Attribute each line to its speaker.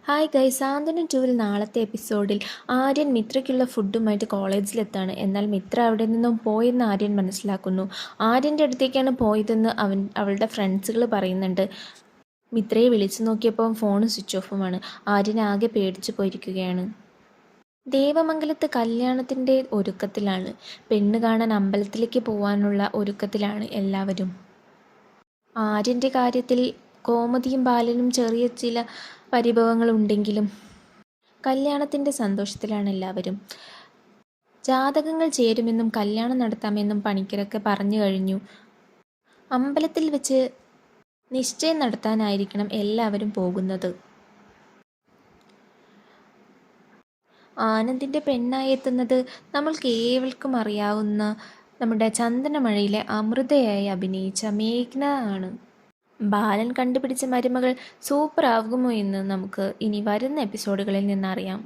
Speaker 1: Hi guys, സാന്ത്വനം 2-ൽ നാളത്തെ എപ്പിസോഡിൽ ആര്യൻ മിത്രയ്ക്കുള്ള ഫുഡുമായിട്ട് കോളേജിലെത്താണ്. എന്നാൽ മിത്ര അവിടെ നിന്നും പോയെന്ന് ആര്യൻ മനസ്സിലാക്കുന്നു. ആര്യൻ്റെ അടുത്തേക്കാണ് പോയതെന്ന് അവളുടെ ഫ്രണ്ട്സുകൾ പറയുന്നുണ്ട്. മിത്രയെ വിളിച്ചു നോക്കിയപ്പോൾ ഫോൺ സ്വിച്ച് ഓഫുമാണ്. ആര്യൻ ആകെ പേടിച്ചു പോയിരിക്കുകയാണ്. ദേവമംഗലത്ത് കല്യാണത്തിൻ്റെ ഒരുക്കത്തിലാണ്. പെണ്ണ് കാണാൻ അമ്പലത്തിലേക്ക് പോകാനുള്ള ഒരുക്കത്തിലാണ് എല്ലാവരും. ആര്യൻ്റെ കാര്യത്തിൽ കോമതിയും ബാലനും ചെറിയ ചില പരിഭവങ്ങളുണ്ടെങ്കിലും കല്യാണത്തിൻ്റെ സന്തോഷത്തിലാണ് എല്ലാവരും. ജാതകങ്ങൾ ചേരുമെന്നും കല്യാണം നടത്താമെന്നും പണിക്കരൊക്കെ പറഞ്ഞു കഴിഞ്ഞു. അമ്പലത്തിൽ വെച്ച് നിശ്ചയം നടത്താനായിരിക്കണം എല്ലാവരും പോകുന്നത്. ആനന്ദിൻ്റെ പെണ്ണായി എത്തുന്നത് നമ്മൾക്ക് ഏവർക്കും അറിയാവുന്ന നമ്മുടെ ചന്ദനമഴയിലെ അമൃതയായി അഭിനയിച്ച മേഘ്ന ആണ്. ബാലൻ കണ്ടുപിടിച്ച മരുമകൾ സൂപ്പർ ആകുമോ എന്ന് നമുക്ക് ഇനി വരുന്ന എപ്പിസോഡുകളിൽ നിന്നറിയാം.